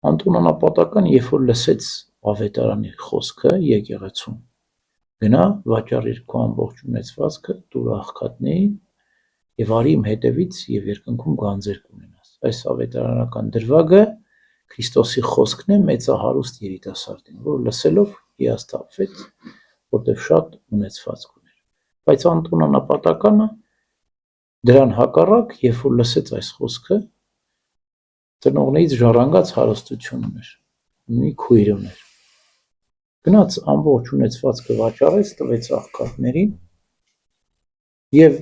Անտոնանապատական, երբ որ լսեց ավետարանի խոսքը եկեղեցում, գնա վաճառիր քո ամբողջ ունեցվածքը, տուր աղքատներին եւ արի իմ հետևից եւ երկնքում գանձեր կունենաս։ Այս ավետարանական դրվագը Քրիստոսի խոսքն է մեծահարուստ երիտասարդին, որ լսելով հիասթափվեց, որտեղ շատ ունեցվածք ուներ։ Բայց անտոնանապատականը դրան հակառակ, երբ որ լսեց այս խոսքը, ծնողներից ժառանգած հարստություն ուներ, մի քույր ուներ։ Գնաց ամբողջ ունեցվածքը վաճառեց, տվեց աղքատներին եւ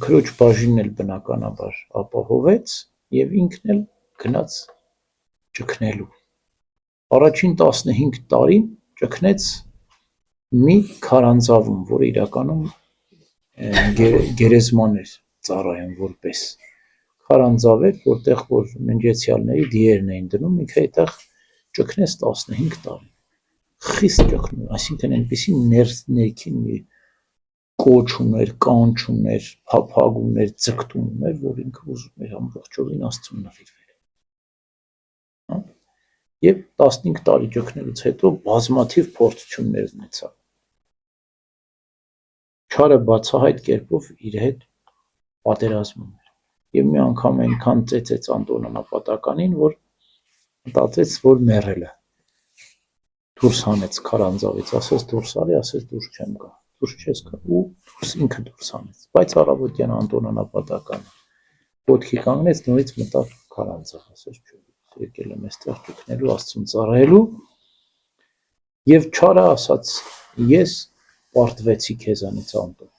քրոջ բաժինն էլ բնականաբար ապահովեց եւ ինքն էլ գնաց ճգնելու։ Առաջին 15 տարին ճգնեց մի քարանձավում, որը իրականում գերեզման էր ծառայում որպես քարանձավ էր, որտեղ որ ննջեցյալների դիերն էին դնում, ինքը այդտեղ ճգնեց 15 տարի։ Խիստ ճգնում, այսինքն այնպեսի ներքին մի կոչ ուներ, կանչ ուներ, փափագ ուներ, ձգտում ուներ, որ ինքը ուզում էր ամբողջովին Աստծուն նվիրվել։ Եվ 15 տարի ճգնելուց հետո բազմաթիվ փորձություններ ունեցավ։ Չարը բացահայտ կերպով իր հետ պատերազմում էր։ Եվ մի անգամ այնքան ծեծեց անտոնանապատականին, որ մտածեց, որ մեռել է։ Դուրս հանեց քարանձավից, ասեց դուրս արի, ասեց դուրս չեմ գա, դուրս չես գա, ու դուրս ինքը դուրս հանեց։ Բայց առավոտյան անտոնանապատականը ոտքի կանգնեց, նորից մտավ քարանձավ, ասեց չէ, եկել եմ այստեղ ճգնելու, Աստծուն ծառայելու, եւ չարը ասաց, ես պարտվեցի քեզանից Անտոն։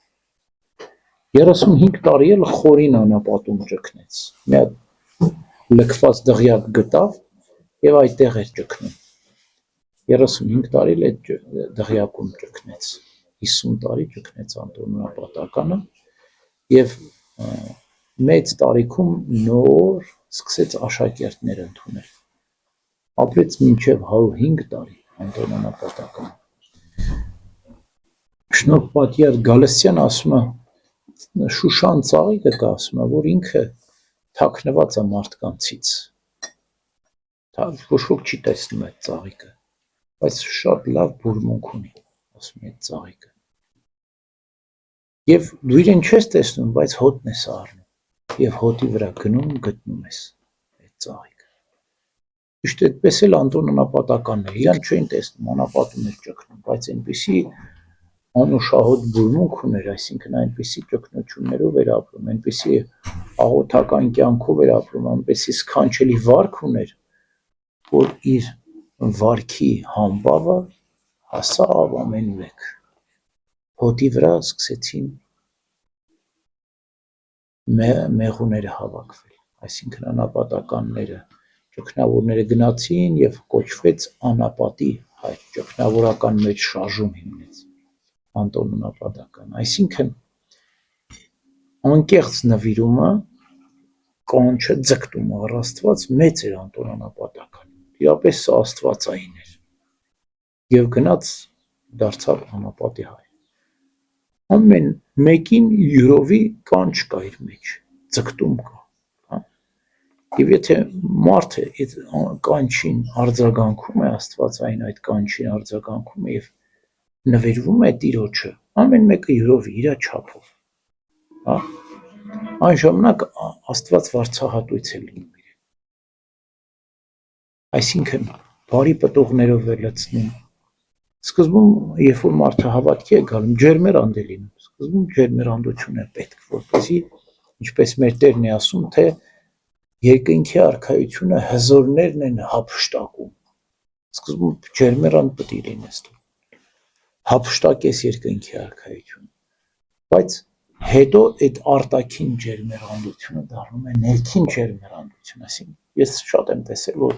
35 տարի էլ խորին անապատում ճգնեց։ Մի հատ լքված դղյակ գտավ եւ այդտեղ էր ճգնում։ 35 տարի էլ այդ դղյակում ճգնեց։ 50 տարի ճգնեց անտոնանապատականը եւ մեծ տարիքում նոր սկսեց աշակերտներ ընդունել։ Ապրեց մինչև 105 տարի անտոնանապատականը։ Շնորհ պատյար Գալստյան ասում է Շուշան ծաղիկը կա, ասում է, որ ինքը թաքնված է մարդկանցից։ Ոչ ոք չի տեսնում այդ ծաղիկը, բայց շատ լավ բուրմունք ունի, ասում է այդ ծաղիկը։ Եվ դու իրեն չես տեսնում, բայց հոտն ես առնում եւ հոտի վրա գնում գտնում ես այդ ծաղիկը։ Ճիշտ այդպես էլ անտոնանապատականն է, իրան չեն տեսնում, անապատում էր ճգնում, բայց այնպեսի անուշահոտ բուրմունք ուներ, այսինքն այնպեսի ճգնություններով էր ապրում, այնպեսի աղոթական կյանքով էր ապրում, այնպեսի սքանչելի վարք ուներ, որ իր վարքի համբավը հասավ ամեն մեկ։ Հոտի վրա սկսեցին մեղուները հավաքվել, այսինքն անապատականները, ճգնավորները գնացին եւ կոչվեց անապատի հայր, ճգնավորական մեջ շարժում հիմնեց անտոնանապատական, այսինքն անկեղծ նվիրումը կանչը ձգտումը առ Աստված մեծ էր անտոնանապատական, իրապես սա աստվածային էր եւ գնաց դարձավ անապատի հայր։ Ամեն մեկին յուրովի կանչ կա իր մեջ, ձգտում կա։ Եվ եթե մարդը այդ կանչին արձագանքում է, աստվածային այդ կանչին արձագանքում է եւ նվիրվում է Տիրոջը, ամեն մեկը յուրովի իր չափով, հա։ Այն ժամանակ Աստված վարձահատույց է լինում իրեն։ Այսինքն բարի պտուղներով է լցնում։ Սկզբում, երբ որ մարդը հավատքի է գալու, ջերմերանդ է լինում, սկզբում ջերմերանդություն է պետք, որպեսզի, ինչպես մեր Տերն է ասում, թե երկնքի արքայությունը հզորներն են հափշտակում։ Սկզբում ջերմերանդ պետք է լինես դու, հափշտակես երկնքի արքայությունը, բայց հետո այդ արտաքին ջերմերանդությունը դառնում է ներքին ջերմերանդություն, այսինքն ես շատ եմ տեսել, որ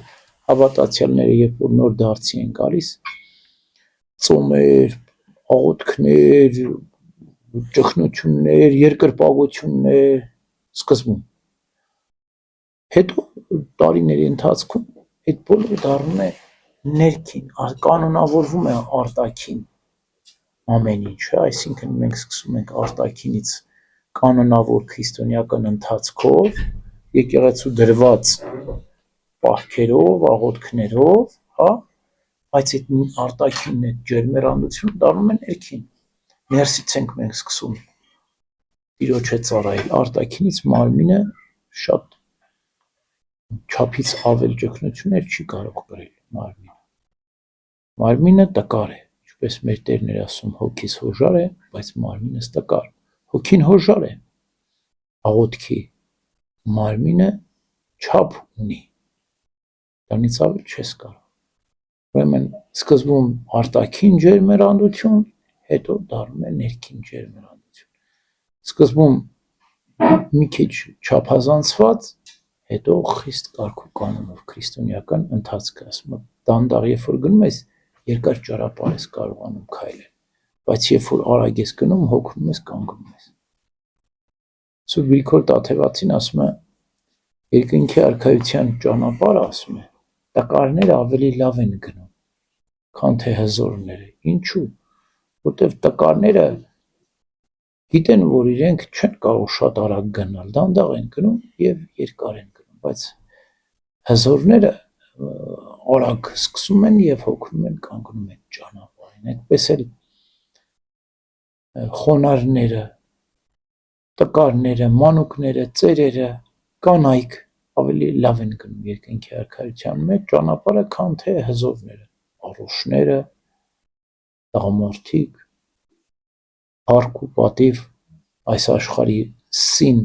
հավատացյալները, երբ որ նոր դարձի են գալիս, ծոմեր, աղոթքներ, ճգնություններ, երկրպագություններ սկզբում։ Հետո տարիների ընթացքում այդ բոլորը դառնում է ներքին, կանոնավորվում է արտաքին ամեն ինչ, այսինքն մենք սկսում ենք արտաքինից կանոնավոր քրիստոնեական ընթացքով եկեղեցու դրված պահքերով, աղոթքներով, հա, բայց այդ արտաքինն է ջերմեռանդությունը դառնում է ներքին։ Ներսից ենք մենք սկսում Տիրոջ հետ ծառայել, արտաքինից մարմինը շատ չափից ավել ճգնություններ չի կարող կրել մարմինը։ Մարմինը տկար է, ինչպես մեր Տերն էր ասում, հոգիս հոժար է, բայց մարմինս տկար։ Հոգին հոժար է, աղոթքի, մարմինը չափ ունի, դրանից ավել չես կարող։ Ուրեմն սկզբում արտաքին ջերմեռանդություն, հետո դառնում է ներքին ջերմեռանդություն։ Սկզբում մի քիչ չափազանցված, հետո խիստ կարգ ու կանոնով քրիստոնեական ընթացքը, ասում եմ, դանդաղ երբ որ գնում ես, երկար ճանապարհ ես կարողանում քայլել, բայց երբ որ արագ ես գնում, հոգնում ես, կանգնում ես։ Սուրբ Գրիգոր Տաթևացին ասում է, երկնքի արքայության ճանապարհը, ասում է, տկարները ավելի լավ են գնում, քան թե հզորները։ Ինչու՞։ Որտեվ տկարները գիտեն, որ իրենք չեն կարող շատ արագ գնալ, դանդաղ են գնում եւ երկար են գնում, բայց հզորները արագ սկսում են եւ հոգնում են, կանգնում են ճանապարհին։ Այդպես էլ խոնարհները, տկարները, մանուկները, ծերերը, կանայք ավելի լավ են գնում երկնքի արքայության մեջ ճանապարհը, քան թե հզորները, առողջները, տղամարդիկ, հարկ ու պատիվ, այս աշխարհի սին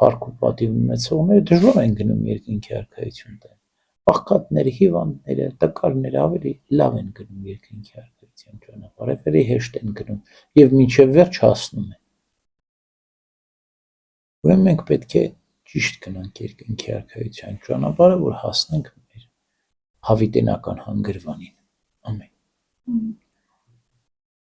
հարկ ու պատիվ ունեցողները դժվար են գնում երկնքի արքայություն տան։ Աղքատները, հիվանդները, տկարները ավելի լավ են գնում երկնքի արքայության ճանապարհը, ավելի հեշտ են գնում եւ մինչեւ վերջ հասնում են։ Ուրեմն մենք պետք է ճիշտ գնանք երկնքի արքայության ճանապարհը, որ հասնենք մեր հավիտենական հանգրվանին։